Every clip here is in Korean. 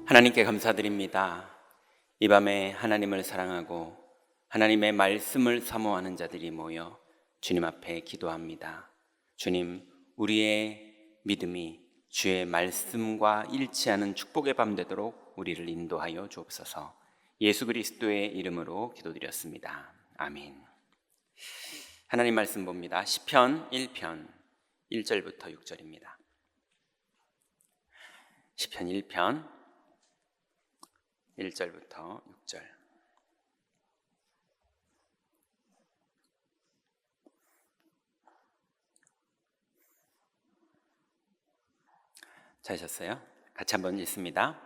하나님께 감사드립니다. 이 밤에 하나님을 사랑하고 하나님의 말씀을 사모하는 자들이 모여 주님 앞에 기도합니다. 주님, 우리의 믿음이 주의 말씀과 일치하는 축복의 밤 되도록 우리를 인도하여 주옵소서. 예수 그리스도의 이름으로 기도드렸습니다. 아멘. 하나님 말씀 봅니다. 시편 1편 1절부터 6절입니다. 시편 1편 1절부터 6절. 찾으셨어요? 같이 한번 읽습니다.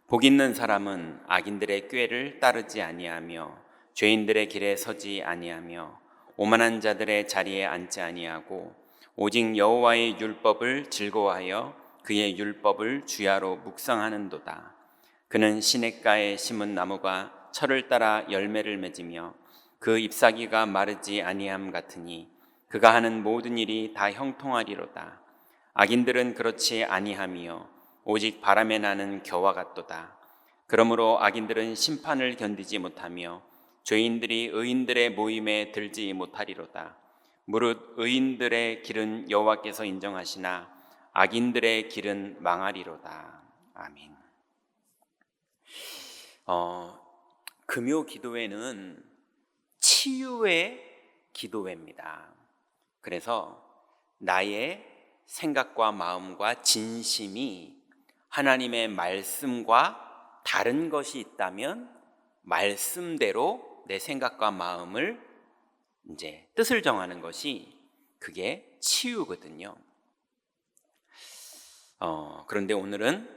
복 있는 사람은 악인들의 꾀를 따르지 아니하며 죄인들의 길에 서지 아니하며 오만한 자들의 자리에 앉지 아니하고 오직 여호와의 율법을 즐거워하여 그의 율법을 주야로 묵상하는도다. 그는 시냇가에 심은 나무가 철을 따라 열매를 맺으며 그 잎사귀가 마르지 아니함 같으니 그가 하는 모든 일이 다 형통하리로다. 악인들은 그렇지 아니하며 오직 바람에 나는 겨와 같도다. 그러므로 악인들은 심판을 견디지 못하며 죄인들이 의인들의 모임에 들지 못하리로다. 무릇 의인들의 길은 여호와께서 인정하시나 악인들의 길은 망하리로다. 아멘. 금요 기도회는 치유의 기도회입니다. 그래서 나의 생각과 마음과 진심이 하나님의 말씀과 다른 것이 있다면 말씀대로 내 생각과 마음을 뜻을 정하는 것이 그게 치유거든요. 그런데 오늘은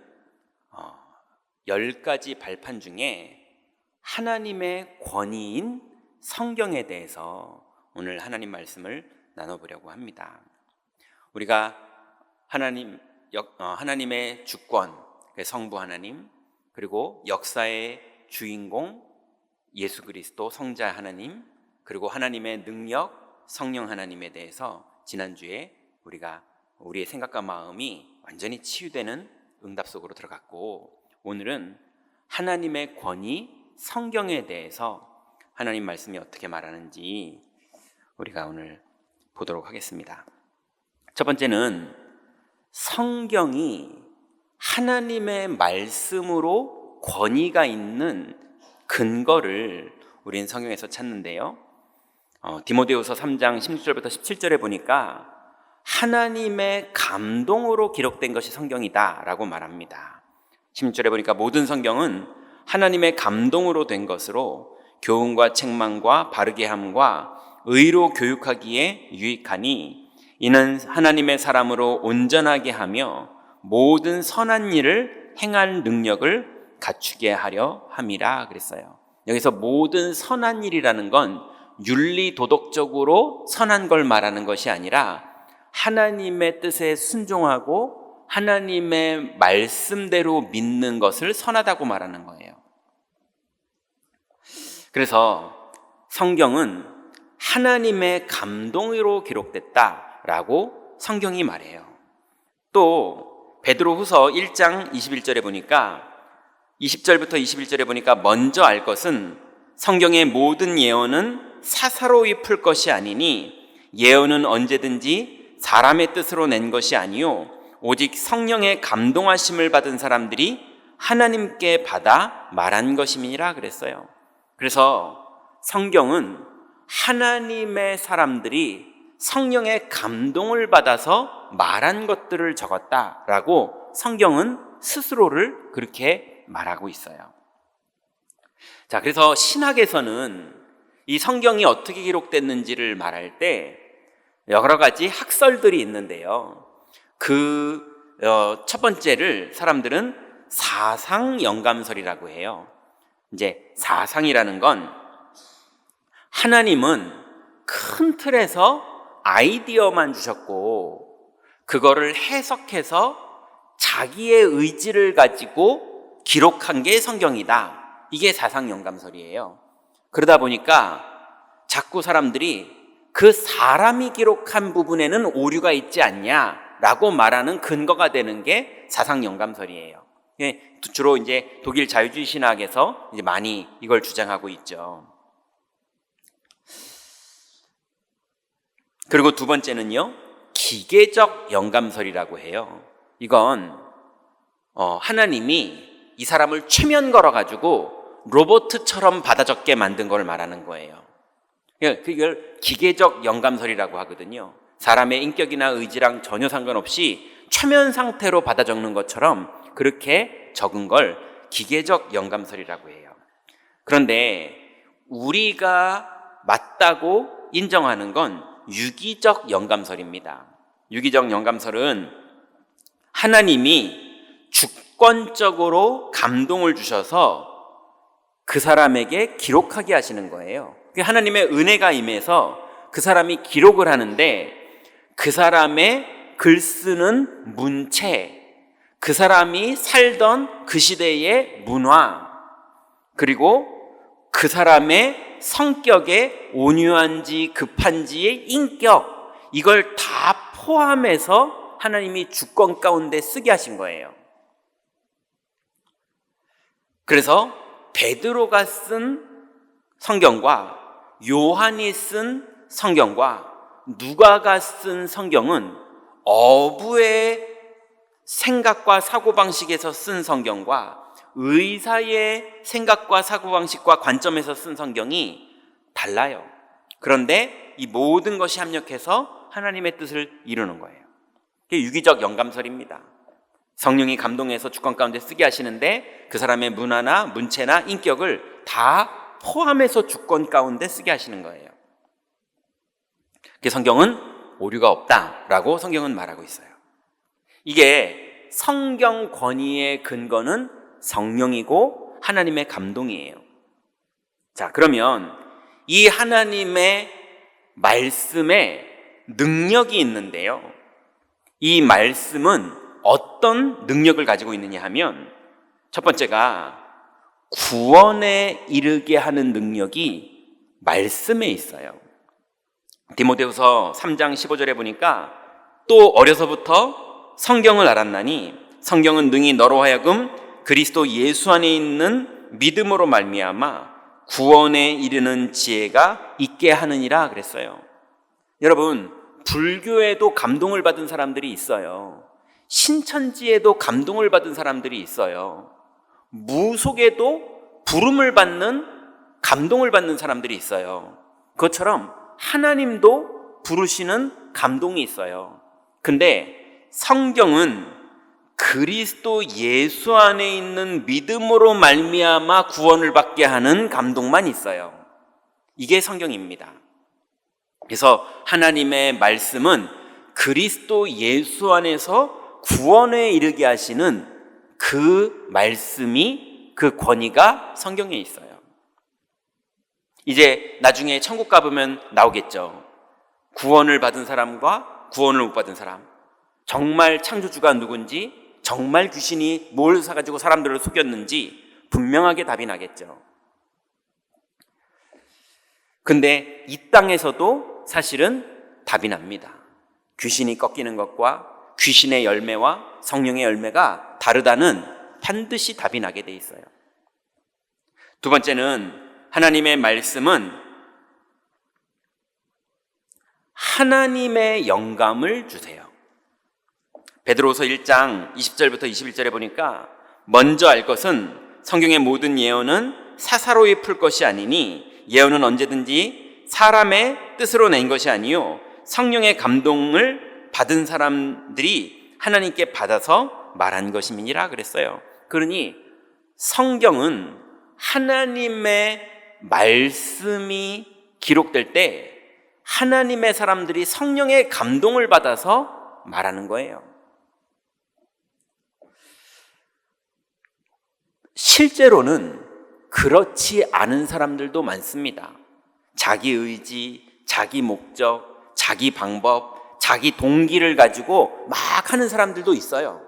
10가지 발판 중에 하나님의 권위인 성경에 대해서 오늘 하나님 말씀을 나눠보려고 합니다. 우리가 하나님의 주권, 성부 하나님, 그리고 역사의 주인공 예수 그리스도 성자 하나님, 그리고 하나님의 능력 성령 하나님에 대해서 지난주에 우리가 우리의 생각과 마음이 완전히 치유되는 응답 속으로 들어갔고, 오늘은 하나님의 권위 성경에 대해서 하나님 말씀이 어떻게 말하는지 우리가 오늘 보도록 하겠습니다. 첫 번째는 성경이 하나님의 말씀으로 권위가 있는 근거를 우리는 성경에서 찾는데요. 디모데후서 3장 16절부터 17절에 보니까 하나님의 감동으로 기록된 것이 성경이다 라고 말합니다. 16절에 보니까 모든 성경은 하나님의 감동으로 된 것으로 교훈과 책망과 바르게 함과 의로 교육하기에 유익하니 이는 하나님의 사람으로 온전하게 하며 모든 선한 일을 행할 능력을 갖추게 하려 함이라 그랬어요. 여기서 모든 선한 일이라는 건 윤리 도덕적으로 선한 걸 말하는 것이 아니라 하나님의 뜻에 순종하고 하나님의 말씀대로 믿는 것을 선하다고 말하는 거예요. 그래서 성경은 하나님의 감동으로 기록됐다라고 성경이 말해요. 또 베드로후서 1장 21절에 보니까 20절부터 21절에 보니까 먼저 알 것은 성경의 모든 예언은 사사로이 풀 것이 아니니 예언은 언제든지 사람의 뜻으로 낸 것이 아니요 오직 성령의 감동하심을 받은 사람들이 하나님께 받아 말한 것임이니라 그랬어요. 그래서 성경은 하나님의 사람들이 성령의 감동을 받아서 말한 것들을 적었다라고 성경은 스스로를 그렇게 말하고 있어요. 자, 그래서 신학에서는 이 성경이 어떻게 기록됐는지를 말할 때 여러 가지 학설들이 있는데요. 첫 번째를 사람들은 사상영감설이라고 해요. 사상이라는 건 하나님은 큰 틀에서 아이디어만 주셨고 그거를 해석해서 자기의 의지를 가지고 기록한 게 성경이다. 이게 사상영감설이에요. 그러다 보니까 자꾸 사람들이 그 사람이 기록한 부분에는 오류가 있지 않냐라고 말하는 근거가 되는 게 사상영감설이에요. 주로 이제 독일 자유주의 신학에서 이제 많이 이걸 주장하고 있죠. 그리고 두 번째는요, 기계적 영감설이라고 해요. 이건 하나님이 이 사람을 최면 걸어가지고 로봇처럼 받아 적게 만든 걸 말하는 거예요. 그걸 기계적 영감설이라고 하거든요. 사람의 인격이나 의지랑 전혀 상관없이 최면 상태로 받아 적는 것처럼 그렇게 적은 걸 기계적 영감설이라고 해요. 그런데 우리가 맞다고 인정하는 건 유기적 영감설입니다. 유기적 영감설은 하나님이 주권적으로 감동을 주셔서 그 사람에게 기록하게 하시는 거예요. 하나님의 은혜가 임해서 그 사람이 기록을 하는데 그 사람의 글 쓰는 문체, 그 사람이 살던 그 시대의 문화, 그리고 그 사람의 성격의 온유한지 급한지의 인격, 이걸 다 포함해서 하나님이 주권 가운데 쓰게 하신 거예요. 그래서 베드로가 쓴 성경과 요한이 쓴 성경과 누가가 쓴 성경은 어부의 생각과 사고방식에서 쓴 성경과 의사의 생각과 사고방식과 관점에서 쓴 성경이 달라요. 그런데 이 모든 것이 합력해서 하나님의 뜻을 이루는 거예요. 이게 유기적 영감설입니다. 성령이 감동해서 주권 가운데 쓰게 하시는데 그 사람의 문화나 문체나 인격을 다 포함해서 주권 가운데 쓰게 하시는 거예요. 성경은 오류가 없다라고 성경은 말하고 있어요. 이게 성경 권위의 근거는 성령이고 하나님의 감동이에요. 자, 그러면 이 하나님의 말씀에 능력이 있는데요. 이 말씀은 어떤 능력을 가지고 있느냐 하면 첫 번째가 구원에 이르게 하는 능력이 말씀에 있어요. 디모데후서 3장 15절에 보니까 또 어려서부터 성경을 알았나니 성경은 능히 너로 하여금 그리스도 예수 안에 있는 믿음으로 말미암아 구원에 이르는 지혜가 있게 하느니라 그랬어요. 여러분, 불교에도 감동을 받은 사람들이 있어요. 신천지에도 감동을 받은 사람들이 있어요. 무속에도 부름을 받는, 감동을 받는 사람들이 있어요. 그것처럼 하나님도 부르시는 감동이 있어요. 근데 성경은 그리스도 예수 안에 있는 믿음으로 말미암아 구원을 받게 하는 감동만 있어요. 이게 성경입니다. 그래서 하나님의 말씀은 그리스도 예수 안에서 구원에 이르게 하시는 그 말씀이, 그 권위가 성경에 있어요. 이제 나중에 천국 가보면 나오겠죠. 구원을 받은 사람과 구원을 못 받은 사람, 정말 창조주가 누군지, 정말 귀신이 뭘 사가지고 사람들을 속였는지 분명하게 답이 나겠죠. 근데 이 땅에서도 사실은 답이 납니다. 귀신이 꺾이는 것과 귀신의 열매와 성령의 열매가 다르다는 반드시 답이 나게 돼 있어요. 두 번째는 하나님의 말씀은 하나님의 영감을 주세요. 베드로서 1장 20절부터 21절에 보니까 먼저 알 것은 성경의 모든 예언은 사사로이 풀 것이 아니니 예언은 언제든지 사람의 뜻으로 낸 것이 아니요 성령의 감동을 받은 사람들이 하나님께 받아서 말한 것임이니라 그랬어요. 그러니 성경은 하나님의 말씀이 기록될 때 하나님의 사람들이 성령의 감동을 받아서 말하는 거예요. 실제로는 그렇지 않은 사람들도 많습니다. 자기 의지, 자기 목적, 자기 방법, 자기 동기를 가지고 막 하는 사람들도 있어요.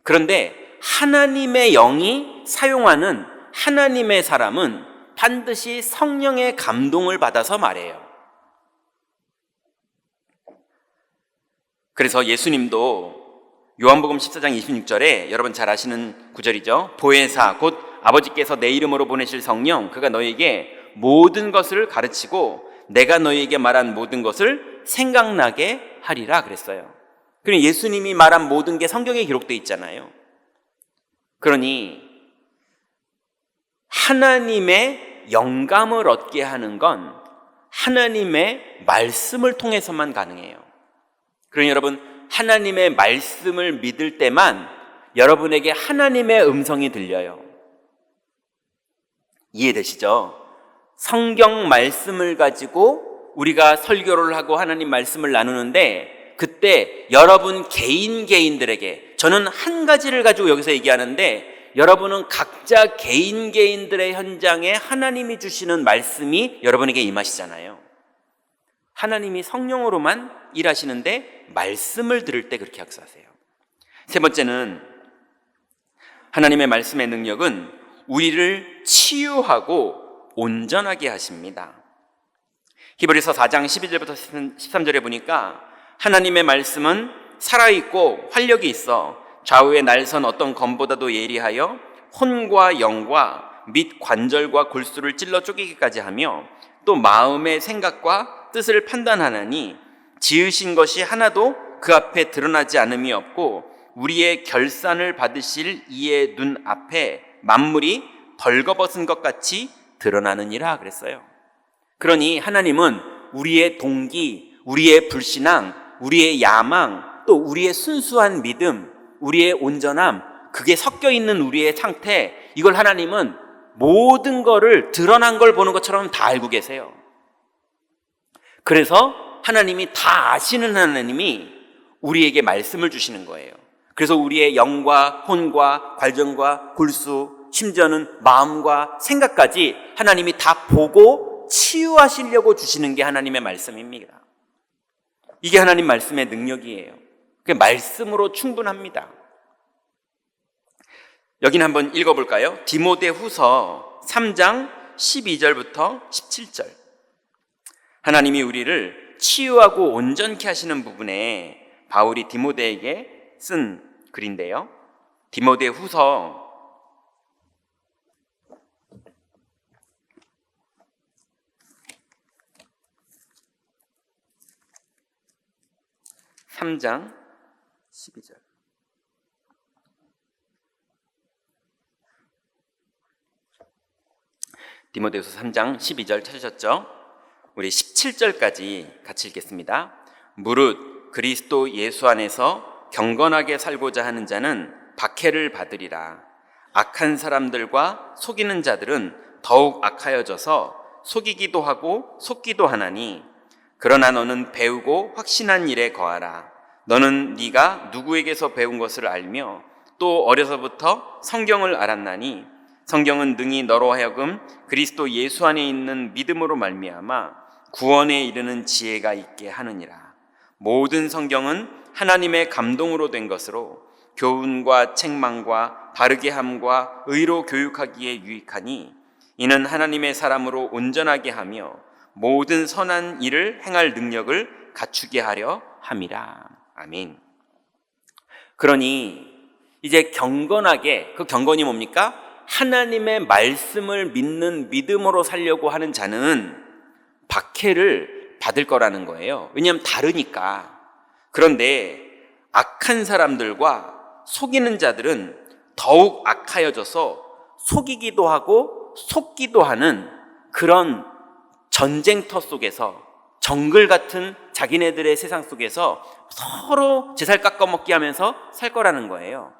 그런데 하나님의 영이 사용하는 하나님의 사람은 반드시 성령의 감동을 받아서 말해요. 그래서 예수님도 요한복음 14장 26절에 여러분 잘 아시는 구절이죠. 보혜사 곧 아버지께서 내 이름으로 보내실 성령 그가 너희에게 모든 것을 가르치고 내가 너희에게 말한 모든 것을 생각나게 하리라 그랬어요. 그러니 예수님이 말한 모든 게 성경에 기록되어 있잖아요. 그러니 하나님의 영감을 얻게 하는 건 하나님의 말씀을 통해서만 가능해요. 그러니 여러분 하나님의 말씀을 믿을 때만 여러분에게 하나님의 음성이 들려요. 이해되시죠? 성경 말씀을 가지고 우리가 설교를 하고 하나님 말씀을 나누는데 그때 여러분 개인들에게 저는 한 가지를 가지고 여기서 얘기하는데 여러분은 각자 개인들의 현장에 하나님이 주시는 말씀이 여러분에게 임하시잖아요. 하나님이 성령으로만 일하시는데 말씀을 들을 때 그렇게 역사하세요. 세 번째는 하나님의 말씀의 능력은 우리를 치유하고 온전하게 하십니다. 히브리서 4장 12절부터 13절에 보니까 하나님의 말씀은 살아있고 활력이 있어 좌우에 날선 어떤 검보다도 예리하여 혼과 영과 및 관절과 골수를 찔러 쪼개기까지 하며 또 마음의 생각과 뜻을 판단하나니 지으신 것이 하나도 그 앞에 드러나지 않음이 없고 우리의 결산을 받으실 이의 눈 앞에 만물이 벌거벗은 것 같이 드러나느니라 그랬어요. 그러니 하나님은 우리의 동기, 우리의 불신앙, 우리의 야망, 또 우리의 순수한 믿음, 우리의 온전함, 그게 섞여 있는 우리의 상태, 이걸 하나님은 모든 거를 드러난 걸 보는 것처럼 다 알고 계세요. 그래서 하나님이 다 아시는 하나님이 우리에게 말씀을 주시는 거예요. 그래서 우리의 영과 혼과 관정과 골수, 심지어는 마음과 생각까지 하나님이 다 보고 치유하시려고 주시는 게 하나님의 말씀입니다. 이게 하나님 말씀의 능력이에요. 그 말씀으로 충분합니다. 여기는 한번 읽어볼까요? 디모데후서 3장 12절부터 17절. 하나님이 우리를 치유하고 온전케 하시는 부분에 바울이 디모데에게 쓴 글인데요. 디모데후서 3장 12절. 디모데후서 3장 12절 찾으셨죠? 우리 17절까지 같이 읽겠습니다. 무릇 그리스도 예수 안에서 경건하게 살고자 하는 자는 박해를 받으리라. 악한 사람들과 속이는 자들은 더욱 악하여져서 속이기도 하고 속기도 하나니 그러나 너는 배우고 확신한 일에 거하라. 너는 네가 누구에게서 배운 것을 알며 또 어려서부터 성경을 알았나니 성경은 능히 너로 하여금 그리스도 예수 안에 있는 믿음으로 말미암아 구원에 이르는 지혜가 있게 하느니라. 모든 성경은 하나님의 감동으로 된 것으로 교훈과 책망과 바르게 함과 의로 교육하기에 유익하니 이는 하나님의 사람으로 온전하게 하며 모든 선한 일을 행할 능력을 갖추게 하려 함이라. 아멘. 그러니 이제 경건하게, 그 경건이 뭡니까? 하나님의 말씀을 믿는 믿음으로 살려고 하는 자는 박해를 받을 거라는 거예요. 왜냐하면 다르니까. 그런데 악한 사람들과 속이는 자들은 더욱 악하여져서 속이기도 하고 속기도 하는 그런 전쟁터 속에서, 정글 같은 자기네들의 세상 속에서 서로 제 살 깎아먹기 하면서 살 거라는 거예요.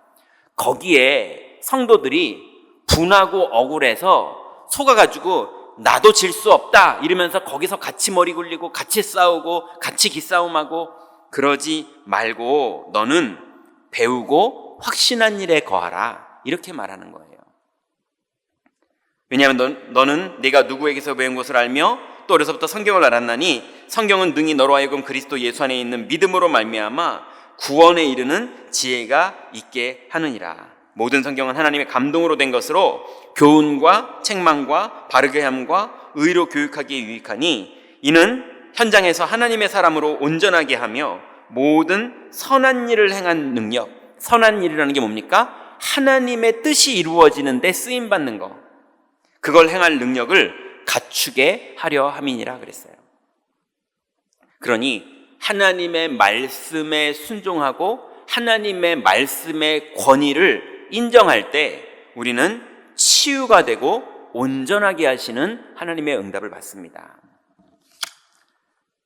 거기에 성도들이 분하고 억울해서 속아가지고 나도 질 수 없다 이러면서 거기서 같이 머리 굴리고 같이 싸우고 같이 기싸움하고 그러지 말고 너는 배우고 확신한 일에 거하라, 이렇게 말하는 거예요. 왜냐하면 너는 네가 누구에게서 배운 것을 알며 또 어려서부터 성경을 알았나니 성경은 능히 너로 하여금 그리스도 예수 안에 있는 믿음으로 말미암아 구원에 이르는 지혜가 있게 하느니라. 모든 성경은 하나님의 감동으로 된 것으로 교훈과 책망과 바르게 함과 의로 교육하기에 유익하니 이는 현장에서 하나님의 사람으로 온전하게 하며 모든 선한 일을 행한 능력, 선한 일이라는 게 뭡니까? 하나님의 뜻이 이루어지는데 쓰임받는 거, 그걸 행할 능력을 갖추게 하려 함이니라 그랬어요. 그러니 하나님의 말씀에 순종하고 하나님의 말씀의 권위를 인정할 때 우리는 치유가 되고 온전하게 하시는 하나님의 응답을 받습니다.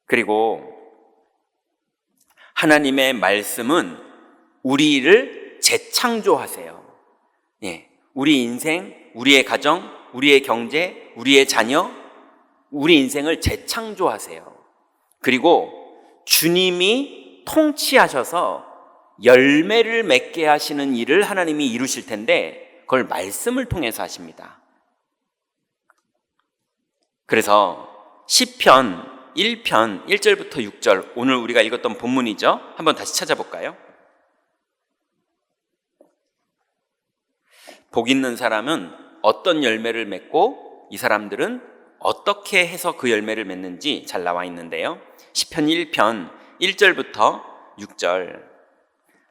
그리고 하나님의 말씀은 우리를 재창조하세요. 우리 인생, 우리의 가정, 우리의 경제, 우리의 자녀, 우리 인생을 재창조하세요. 그리고 주님이 통치하셔서 열매를 맺게 하시는 일을 하나님이 이루실 텐데 그걸 말씀을 통해서 하십니다. 그래서 시편 1편 1절부터 6절, 오늘 우리가 읽었던 본문이죠. 한번 다시 찾아볼까요? 복 있는 사람은 어떤 열매를 맺고 이 사람들은 어떻게 해서 그 열매를 맺는지 잘 나와 있는데요. 시편 1편 1절부터 6절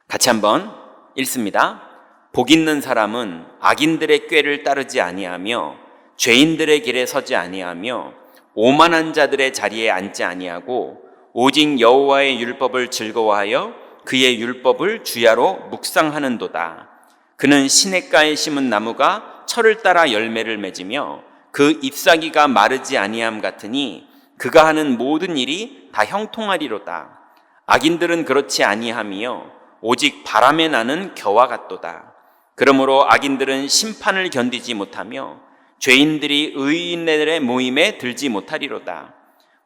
같이 한번 읽습니다. 복 있는 사람은 악인들의 꾀를 따르지 아니하며 죄인들의 길에 서지 아니하며 오만한 자들의 자리에 앉지 아니하고 오직 여호와의 율법을 즐거워하여 그의 율법을 주야로 묵상하는도다. 그는 시냇가에 심은 나무가 철을 따라 열매를 맺으며 그 잎사귀가 마르지 아니함 같으니 그가 하는 모든 일이 다 형통하리로다. 악인들은 그렇지 아니하며 오직 바람에 나는 겨와 같도다. 그러므로 악인들은 심판을 견디지 못하며 죄인들이 의인들의 모임에 들지 못하리로다.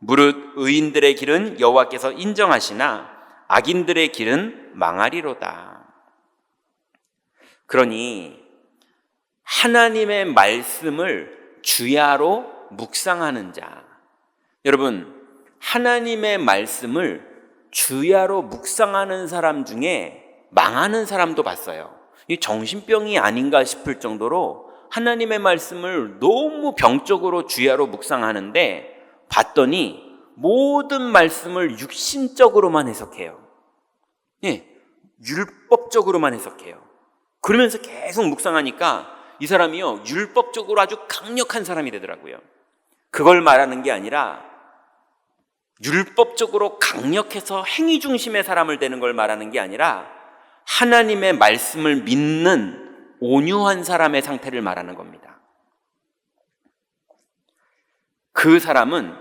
무릇 의인들의 길은 여호와께서 인정하시나 악인들의 길은 망하리로다. 그러니 하나님의 말씀을 주야로 묵상하는 자, 여러분, 하나님의 말씀을 주야로 묵상하는 사람 중에 망하는 사람도 봤어요. 이 정신병이 아닌가 싶을 정도로 하나님의 말씀을 너무 병적으로 주야로 묵상하는데 봤더니 모든 말씀을 육신적으로만 해석해요. 율법적으로만 해석해요. 그러면서 계속 묵상하니까 이 사람이요, 율법적으로 아주 강력한 사람이 되더라고요. 그걸 말하는 게 아니라 율법적으로 강력해서 행위 중심의 사람을 되는 걸 말하는 게 아니라 하나님의 말씀을 믿는 온유한 사람의 상태를 말하는 겁니다. 그 사람은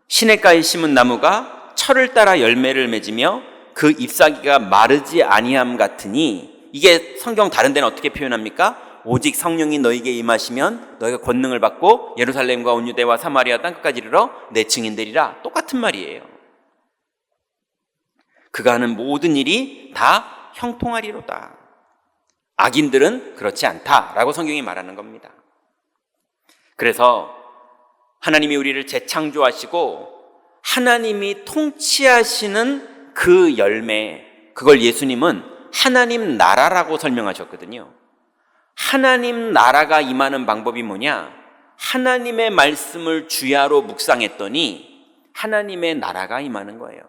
시냇가에 심은 나무가 철을 따라 열매를 맺으며 그 잎사귀가 마르지 아니함 같으니, 이게 성경 다른 데는 어떻게 표현합니까? 오직 성령이 너에게 임하시면 너희가 권능을 받고 예루살렘과 온 유대와 사마리아 땅끝까지 이르러 내 증인 되리라. 똑같은 말이에요. 그가 하는 모든 일이 다 형통하리로다. 악인들은 그렇지 않다라고 성경이 말하는 겁니다. 그래서 하나님이 우리를 재창조하시고 하나님이 통치하시는 그 열매, 그걸 예수님은 하나님 나라라고 설명하셨거든요. 하나님 나라가 임하는 방법이 뭐냐? 하나님의 말씀을 주야로 묵상했더니 하나님의 나라가 임하는 거예요.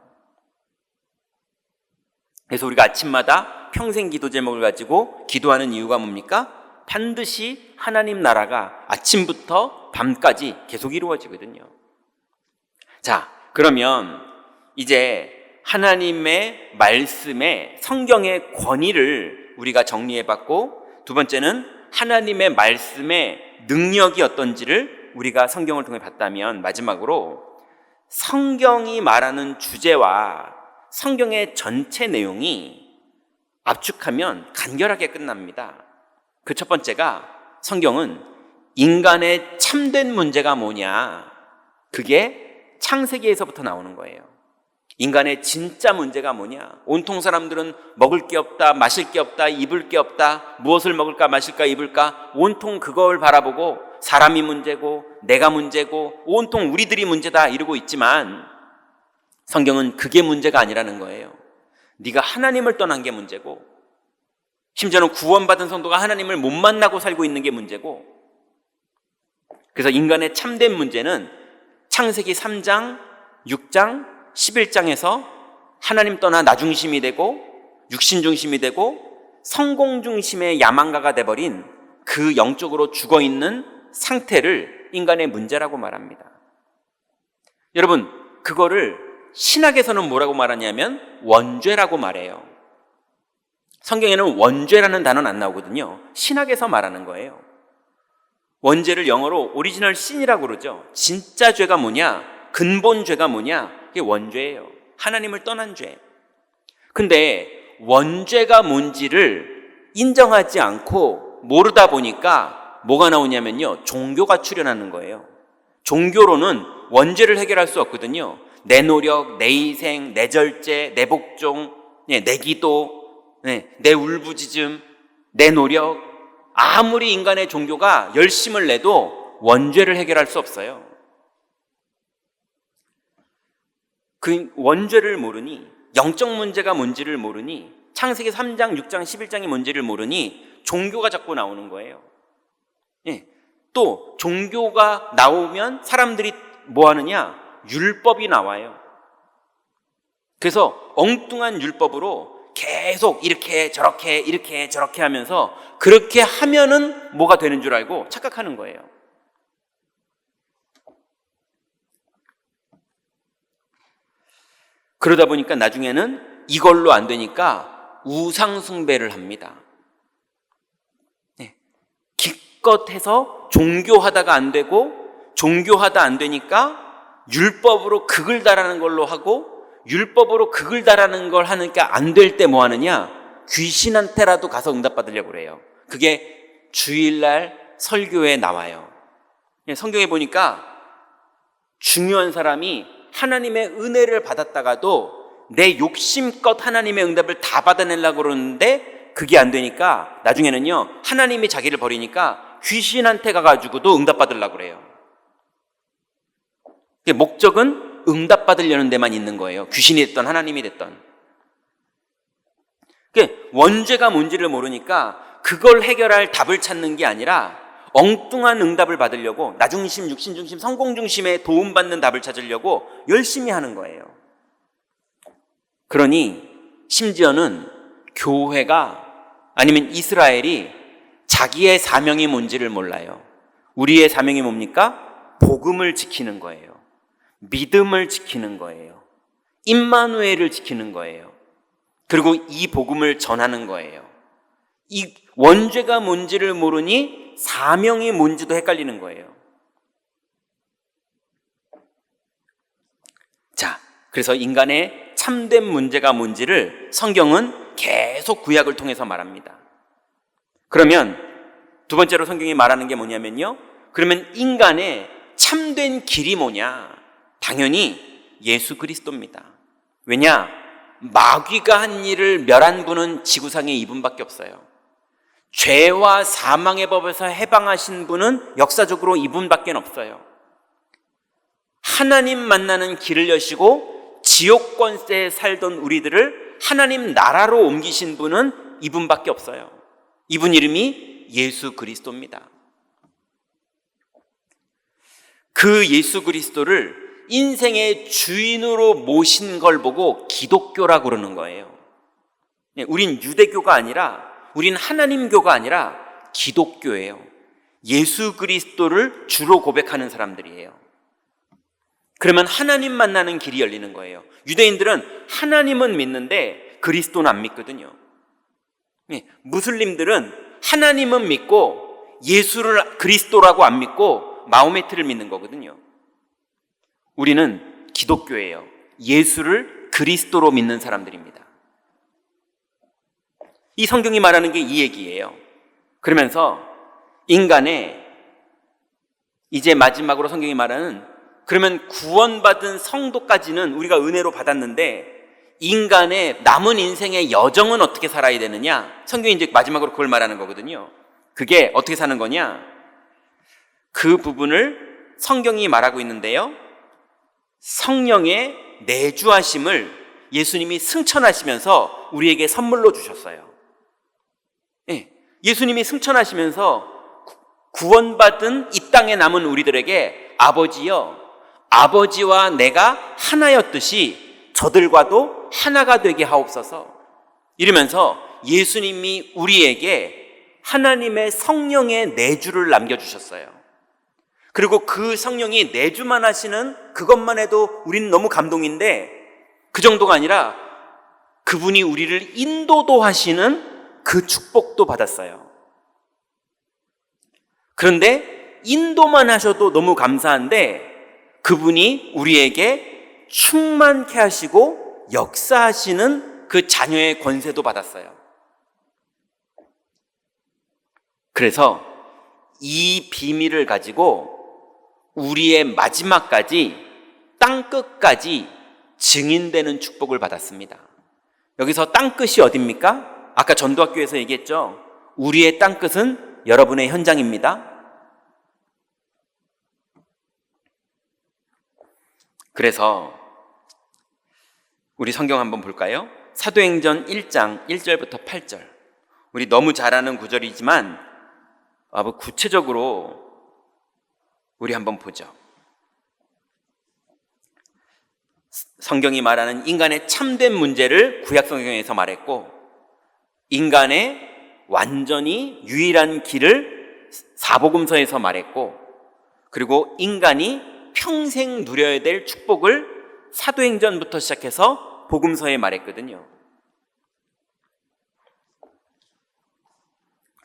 그래서 우리가 아침마다 평생 기도 제목을 가지고 기도하는 이유가 뭡니까? 반드시 하나님 나라가 아침부터 밤까지 계속 이루어지거든요. 자, 그러면 이제 하나님의 말씀의 성경의 권위를 우리가 정리해봤고, 두 번째는 하나님의 말씀의 능력이 어떤지를 우리가 성경을 통해 봤다면, 마지막으로 성경이 말하는 주제와 성경의 전체 내용이 압축하면 간결하게 끝납니다. 그 첫 번째가, 성경은 인간의 참된 문제가 뭐냐, 그게 창세기에서부터 나오는 거예요. 인간의 진짜 문제가 뭐냐? 온통 사람들은 먹을 게 없다, 마실 게 없다, 입을 게 없다, 무엇을 먹을까, 마실까, 입을까, 온통 그걸 바라보고 사람이 문제고 내가 문제고 온통 우리들이 문제다 이러고 있지만, 성경은 그게 문제가 아니라는 거예요. 네가 하나님을 떠난 게 문제고, 심지어는 구원받은 성도가 하나님을 못 만나고 살고 있는 게 문제고, 그래서 인간의 참된 문제는 창세기 3장, 6장, 11장에서 하나님 떠나 나 중심이 되고 육신 중심이 되고 성공 중심의 야망가가 돼버린 그 영적으로 죽어있는 상태를 인간의 문제라고 말합니다. 여러분, 그거를 신학에서는 뭐라고 말하냐면 원죄라고 말해요. 성경에는 원죄라는 단어는 안 나오거든요. 신학에서 말하는 거예요. 원죄를 영어로 오리지널 신이라고 그러죠. 진짜 죄가 뭐냐? 근본 죄가 뭐냐? 그게 원죄예요. 하나님을 떠난 죄. 근데 원죄가 뭔지를 인정하지 않고 모르다 보니까 뭐가 나오냐면요, 종교가 출현하는 거예요. 종교로는 원죄를 해결할 수 없거든요. 내 노력, 내 희생, 내 절제, 내 복종, 내 기도, 내 울부짖음, 내 노력, 아무리 인간의 종교가 열심을 내도 원죄를 해결할 수 없어요. 그 원죄를 모르니, 영적 문제가 뭔지를 모르니, 창세기 3장, 6장, 11장이 뭔지를 모르니 종교가 자꾸 나오는 거예요. 또 종교가 나오면 사람들이 뭐 하느냐? 율법이 나와요. 그래서 엉뚱한 율법으로 계속 이렇게 저렇게 하면서 그렇게 하면은 뭐가 되는 줄 알고 착각하는 거예요. 그러다 보니까 나중에는 이걸로 안 되니까 우상숭배를 합니다. 기껏 해서 종교하다가 안 되고, 종교하다 안 되니까 율법으로 극을 달하는 걸로 하고, 율법으로 극을 달하는 걸 하니까 안 될 때 뭐 하느냐? 귀신한테라도 가서 응답받으려고 그래요. 그게 주일날 설교에 나와요. 성경에 보니까 중요한 사람이 하나님의 은혜를 받았다가도 내 욕심껏 하나님의 응답을 다 받아내려고 그러는데 그게 안 되니까 나중에는요, 하나님이 자기를 버리니까 귀신한테 가가지고도 응답받으려고 그래요. 목적은 응답받으려는 데만 있는 거예요. 귀신이 됐던 하나님이 됐던. 원죄가 뭔지를 모르니까 그걸 해결할 답을 찾는 게 아니라 엉뚱한 응답을 받으려고, 나중심, 육신중심, 성공중심에 도움받는 답을 찾으려고 열심히 하는 거예요. 그러니 심지어는 교회가, 아니면 이스라엘이 자기의 사명이 뭔지를 몰라요. 우리의 사명이 뭡니까? 복음을 지키는 거예요. 믿음을 지키는 거예요. 임마누엘을 지키는 거예요. 그리고 이 복음을 전하는 거예요. 이 원죄가 뭔지를 모르니 사명이 뭔지도 헷갈리는 거예요. 자, 그래서 인간의 참된 문제가 뭔지를 성경은 계속 구약을 통해서 말합니다. 그러면 두 번째로 성경이 말하는 게 뭐냐면요, 그러면 인간의 참된 길이 뭐냐? 당연히 예수 그리스도입니다. 왜냐? 마귀가 한 일을 멸한 분은 지구상에 이분밖에 없어요. 죄와 사망의 법에서 해방하신 분은 역사적으로 이분밖에 없어요. 하나님 만나는 길을 여시고 지옥 권세에 살던 우리들을 하나님 나라로 옮기신 분은 이분밖에 없어요. 이분 이름이 예수 그리스도입니다. 그 예수 그리스도를 인생의 주인으로 모신 걸 보고 기독교라고 그러는 거예요. 우린 유대교가 아니라, 우린 하나님교가 아니라 기독교예요. 예수 그리스도를 주로 고백하는 사람들이에요. 그러면 하나님 만나는 길이 열리는 거예요. 유대인들은 하나님은 믿는데 그리스도는 안 믿거든요. 무슬림들은 하나님은 믿고 예수를 그리스도라고 안 믿고 마호메트를 믿는 거거든요. 우리는 기독교예요. 예수를 그리스도로 믿는 사람들입니다. 이 성경이 말하는 게 이 얘기예요. 그러면서 인간의, 이제 마지막으로 성경이 말하는, 그러면 구원받은 성도까지는 우리가 은혜로 받았는데 인간의 남은 인생의 여정은 어떻게 살아야 되느냐? 성경이 이제 마지막으로 그걸 말하는 거거든요. 그게 어떻게 사는 거냐? 그 부분을 성경이 말하고 있는데요, 성령의 내주하심을 예수님이 승천하시면서 우리에게 선물로 주셨어요. 예수님이 승천하시면서 구원받은 이 땅에 남은 우리들에게 아버지여, 아버지와 내가 하나였듯이 저들과도 하나가 되게 하옵소서 이러면서 예수님이 우리에게 하나님의 성령의 내주를 남겨주셨어요. 그리고 그 성령이 내주만 하시는 그것만 해도 우리는 너무 감동인데, 그 정도가 아니라 그분이 우리를 인도도 하시는 그 축복도 받았어요. 그런데 인도만 하셔도 너무 감사한데, 그분이 우리에게 충만케 하시고 역사하시는 그 자녀의 권세도 받았어요. 그래서 이 비밀을 가지고 우리의 마지막까지, 땅끝까지 증인되는 축복을 받았습니다. 여기서 땅끝이 어딥니까? 아까 전도학교에서 얘기했죠. 우리의 땅끝은 여러분의 현장입니다. 그래서 우리 성경 한번 볼까요? 사도행전 1장 1절부터 8절. 우리 너무 잘 아는 구절이지만 구체적으로 우리 한번 보죠. 성경이 말하는 인간의 참된 문제를 구약 성경에서 말했고, 인간의 완전히 유일한 길을 사복음서에서 말했고, 그리고 인간이 평생 누려야 될 축복을 사도행전부터 시작해서 복음서에 말했거든요.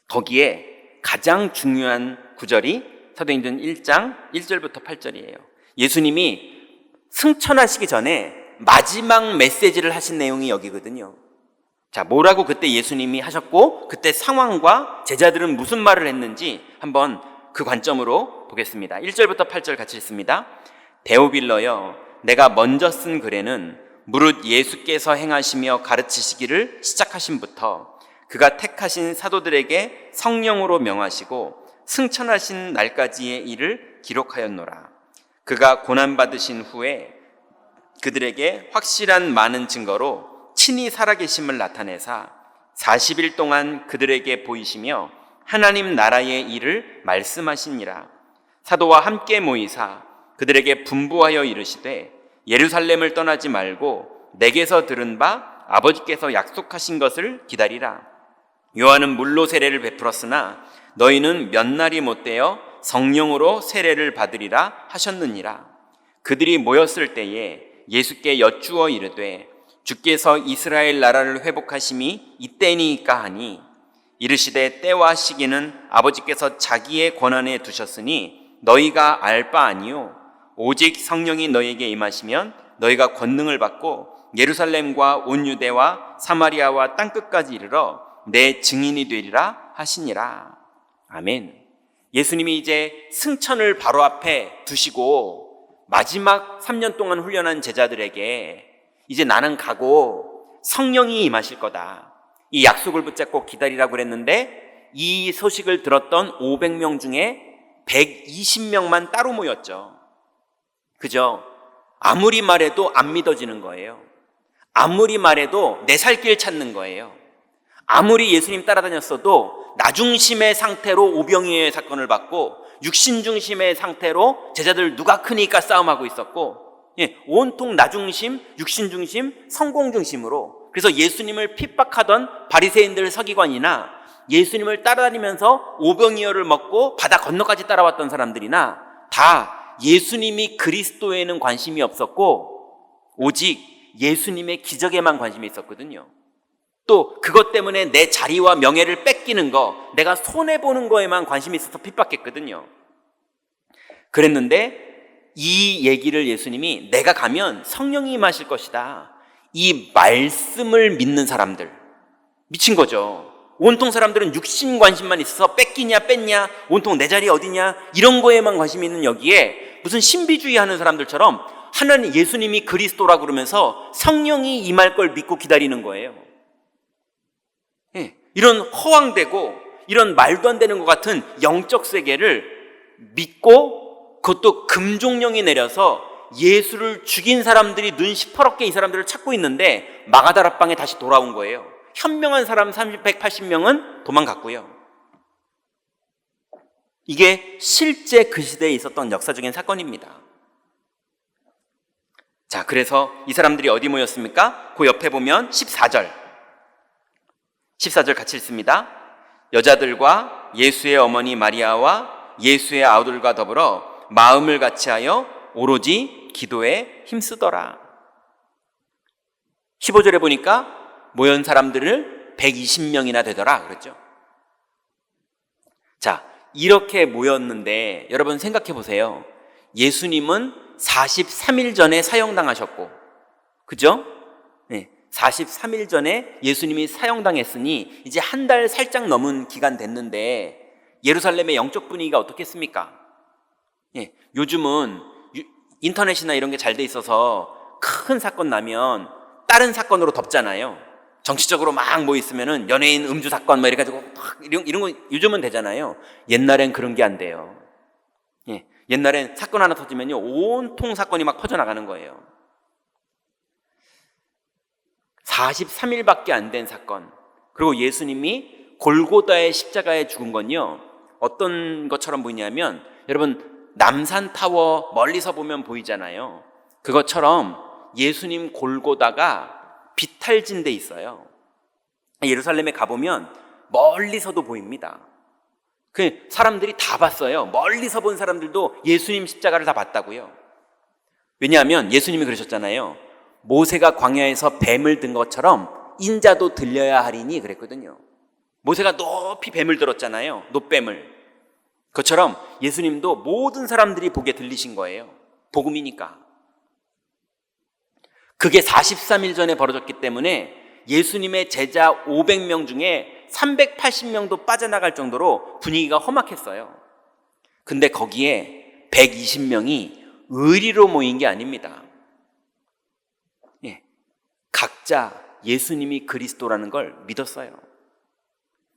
거기에 가장 중요한 구절이 사도행전 1장 1절부터 8절이에요. 예수님이 승천하시기 전에 마지막 메시지를 하신 내용이 여기거든요. 자, 뭐라고 그때 예수님이 하셨고, 그때 상황과 제자들은 무슨 말을 했는지 한번 그 관점으로 보겠습니다. 1절부터 8절 같이 읽습니다. 데오빌러여, 내가 먼저 쓴 글에는 무릇 예수께서 행하시며 가르치시기를 시작하신부터 그가 택하신 사도들에게 성령으로 명하시고 승천하신 날까지의 일을 기록하였노라. 그가 고난받으신 후에 그들에게 확실한 많은 증거로 친히 살아계심을 나타내사 40일 동안 그들에게 보이시며 하나님 나라의 일을 말씀하시니라. 사도와 함께 모이사 그들에게 분부하여 이르시되 예루살렘을 떠나지 말고 내게서 들은 바 아버지께서 약속하신 것을 기다리라. 요한은 물로 세례를 베풀었으나 너희는 몇 날이 못되어 성령으로 세례를 받으리라 하셨느니라. 그들이 모였을 때에 예수께 여쭈어 이르되 주께서 이스라엘 나라를 회복하심이 이때니까 하니, 이르시되 때와 시기는 아버지께서 자기의 권한에 두셨으니 너희가 알 바 아니요 오직 성령이 너희에게 임하시면 너희가 권능을 받고 예루살렘과 온 유대와 사마리아와 땅끝까지 이르러 내 증인이 되리라 하시니라. 아멘. 예수님이 이제 승천을 바로 앞에 두시고 마지막 3년 동안 훈련한 제자들에게 이제 나는 가고 성령이 임하실 거다, 이 약속을 붙잡고 기다리라고 그랬는데, 이 소식을 들었던 500명 중에 120명만 따로 모였죠. 그죠? 아무리 말해도 안 믿어지는 거예요. 아무리 말해도 내 살 길 찾는 거예요. 아무리 예수님 따라다녔어도 나중심의 상태로 오병이어의 사건을 받고 육신 중심의 상태로 제자들 누가 크니까 싸움하고 있었고, 온통 나중심, 육신 중심, 성공 중심으로. 그래서 예수님을 핍박하던 바리새인들 서기관이나 예수님을 따라다니면서 오병이어를 먹고 바다 건너까지 따라왔던 사람들이나 다 예수님이 그리스도에는 관심이 없었고 오직 예수님의 기적에만 관심이 있었거든요. 또 그것 때문에 내 자리와 명예를 뺏기는 거, 내가 손해보는 거에만 관심이 있어서 핍박했거든요. 그랬는데 이 얘기를 예수님이 내가 가면 성령이 임하실 것이다, 이 말씀을 믿는 사람들, 미친 거죠. 온통 사람들은 육신 관심만 있어서 뺏기냐 뺐냐, 온통 내 자리 어디냐, 이런 거에만 관심이 있는 여기에 무슨 신비주의 하는 사람들처럼 하나님, 예수님이 그리스도라 그러면서 성령이 임할 걸 믿고 기다리는 거예요. 이런 허황되고 이런 말도 안 되는 것 같은 영적 세계를 믿고, 그것도 금종령이 내려서 예수를 죽인 사람들이 눈 시퍼렇게 이 사람들을 찾고 있는데 마가다락방에 다시 돌아온 거예요. 현명한 사람 180명은 도망갔고요. 이게 실제 그 시대에 있었던 역사적인 사건입니다. 자, 그래서 이 사람들이 어디 모였습니까? 그 옆에 보면 14절. 14절 같이 읽습니다. 여자들과 예수의 어머니 마리아와 예수의 아우들과 더불어 마음을 같이하여 오로지 기도에 힘쓰더라. 15절에 보니까 모연 사람들을 120명이나 되더라 그랬죠. 자, 이렇게 모였는데 여러분 생각해 보세요. 예수님은 43일 전에 사형당하셨고, 그죠? 네, 43일 전에 예수님이 사형당했으니 이제 한 달 살짝 넘은 기간 됐는데 예루살렘의 영적 분위기가 어떻겠습니까? 예, 요즘은 인터넷이나 이런 게 잘 돼 있어서 큰 사건 나면 다른 사건으로 덮잖아요. 정치적으로 막 뭐 있으면은 연예인 음주 사건 뭐 이래가지고 이런 거 요즘은 되잖아요. 옛날엔 그런 게 안 돼요. 예, 옛날엔 사건 하나 터지면요 온통 사건이 막 퍼져나가는 거예요. 43일밖에 안 된 사건. 그리고 예수님이 골고다의 십자가에 죽은 건요 어떤 것처럼 보이냐면, 여러분 남산타워 멀리서 보면 보이잖아요. 그것처럼 예수님 골고다가 비탈진 데 있어요. 예루살렘에 가보면 멀리서도 보입니다. 그 사람들이 다 봤어요. 멀리서 본 사람들도 예수님 십자가를 다 봤다고요. 왜냐하면 예수님이 그러셨잖아요. 모세가 광야에서 뱀을 든 것처럼 인자도 들려야 하리니 그랬거든요. 모세가 높이 뱀을 들었잖아요. 놋뱀을. 그것처럼 예수님도 모든 사람들이 보게 들리신 거예요. 복음이니까. 그게 43일 전에 벌어졌기 때문에 예수님의 제자 500명 중에 380명도 빠져나갈 정도로 분위기가 험악했어요. 근데 거기에 120명이 의리로 모인 게 아닙니다. 예, 각자 예수님이 그리스도라는 걸 믿었어요.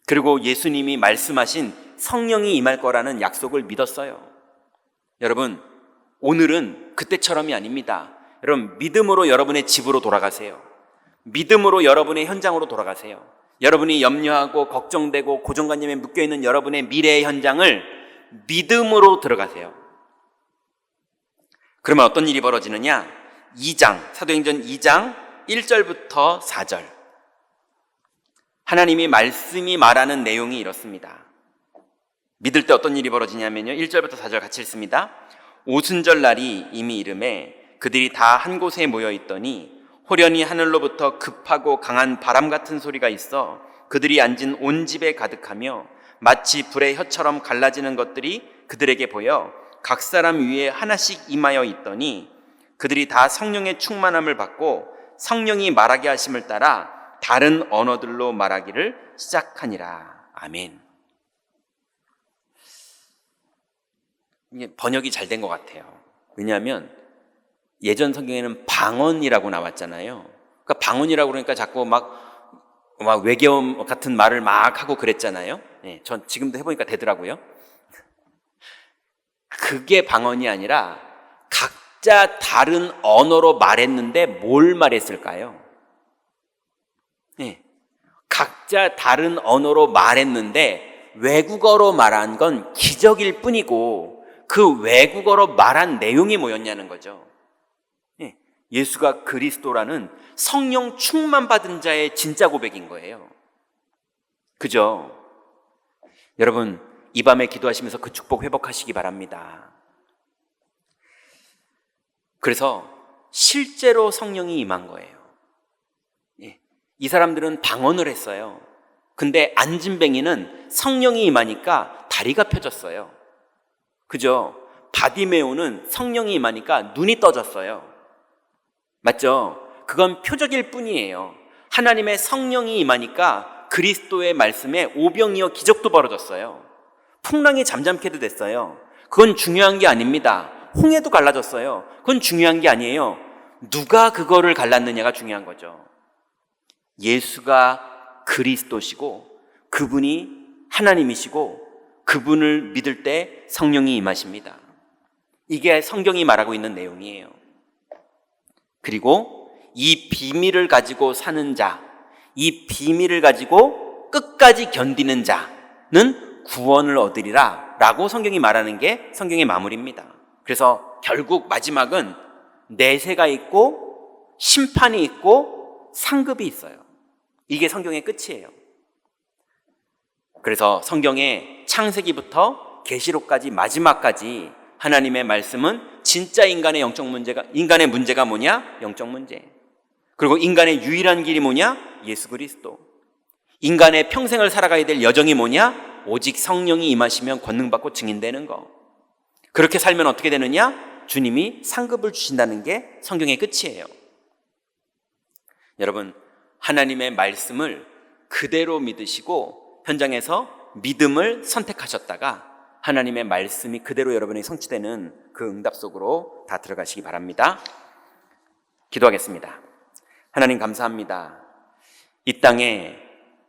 그리고 예수님이 말씀하신 성령이 임할 거라는 약속을 믿었어요. 여러분, 오늘은 그때처럼이 아닙니다. 여러분, 믿음으로 여러분의 집으로 돌아가세요. 믿음으로 여러분의 현장으로 돌아가세요. 여러분이 염려하고 걱정되고 고정관념에 묶여있는 여러분의 미래의 현장을 믿음으로 들어가세요. 그러면 어떤 일이 벌어지느냐? 2장, 사도행전 2장 1절부터 4절. 하나님이 말씀이 말하는 내용이 이렇습니다. 믿을 때 어떤 일이 벌어지냐면요, 1절부터 4절 같이 읽습니다. 오순절 날이 이미 이름에 그들이 다 한 곳에 모여 있더니 호련히 하늘로부터 급하고 강한 바람 같은 소리가 있어 그들이 앉은 온 집에 가득하며 마치 불의 혀처럼 갈라지는 것들이 그들에게 보여 각 사람 위에 하나씩 임하여 있더니 그들이 다 성령의 충만함을 받고 성령이 말하게 하심을 따라 다른 언어들로 말하기를 시작하니라. 아멘. 이게 번역이 잘 된 것 같아요. 왜냐하면 예전 성경에는 방언이라고 나왔잖아요. 그러니까 방언이라고 그러니까 자꾸 막 외계어 같은 말을 막 하고 그랬잖아요. 네, 전 지금도 해보니까 되더라고요. 그게 방언이 아니라 각자 다른 언어로 말했는데 뭘 말했을까요? 네, 각자 다른 언어로 말했는데 외국어로 말한 건 기적일 뿐이고 그 외국어로 말한 내용이 뭐였냐는 거죠. 예수가 그리스도라는 성령 충만 받은 자의 진짜 고백인 거예요. 그죠? 여러분, 이 밤에 기도하시면서 그 축복 회복하시기 바랍니다. 그래서 실제로 성령이 임한 거예요. 이 사람들은 방언을 했어요. 근데 안진뱅이는 성령이 임하니까 다리가 펴졌어요. 그죠? 바디메오는 성령이 임하니까 눈이 떠졌어요. 맞죠? 그건 표적일 뿐이에요. 하나님의 성령이 임하니까 그리스도의 말씀에 오병이어 기적도 벌어졌어요. 풍랑이 잠잠케도 됐어요. 그건 중요한 게 아닙니다. 홍해도 갈라졌어요. 그건 중요한 게 아니에요. 누가 그거를 갈랐느냐가 중요한 거죠. 예수가 그리스도시고 그분이 하나님이시고 그분을 믿을 때 성령이 임하십니다. 이게 성경이 말하고 있는 내용이에요. 그리고 이 비밀을 가지고 사는 자, 이 비밀을 가지고 끝까지 견디는 자는 구원을 얻으리라 라고 성경이 말하는 게 성경의 마무리입니다. 그래서 결국 마지막은 내세가 있고 심판이 있고 상급이 있어요. 이게 성경의 끝이에요. 그래서 성경의 창세기부터 계시록까지 마지막까지 하나님의 말씀은 진짜 인간의 인간의 문제가 뭐냐? 영적 문제. 그리고 인간의 유일한 길이 뭐냐? 예수 그리스도. 인간의 평생을 살아가야 될 여정이 뭐냐? 오직 성령이 임하시면 권능받고 증인되는 거. 그렇게 살면 어떻게 되느냐? 주님이 상급을 주신다는 게 성경의 끝이에요. 여러분, 하나님의 말씀을 그대로 믿으시고 현장에서 믿음을 선택하셨다가 하나님의 말씀이 그대로 여러분에게 성취되는 그 응답 속으로 다 들어가시기 바랍니다. 기도하겠습니다. 하나님 감사합니다. 이 땅에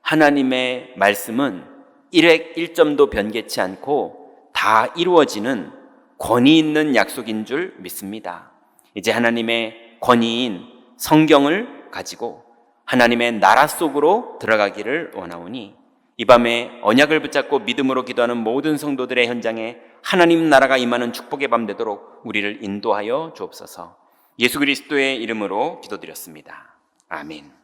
하나님의 말씀은 1획 1점도 변개치 않고 다 이루어지는 권위 있는 약속인 줄 믿습니다. 이제 하나님의 권위인 성경을 가지고 하나님의 나라 속으로 들어가기를 원하오니 이 밤에 언약을 붙잡고 믿음으로 기도하는 모든 성도들의 현장에 하나님 나라가 임하는 축복의 밤 되도록 우리를 인도하여 주옵소서. 예수 그리스도의 이름으로 기도드렸습니다. 아멘.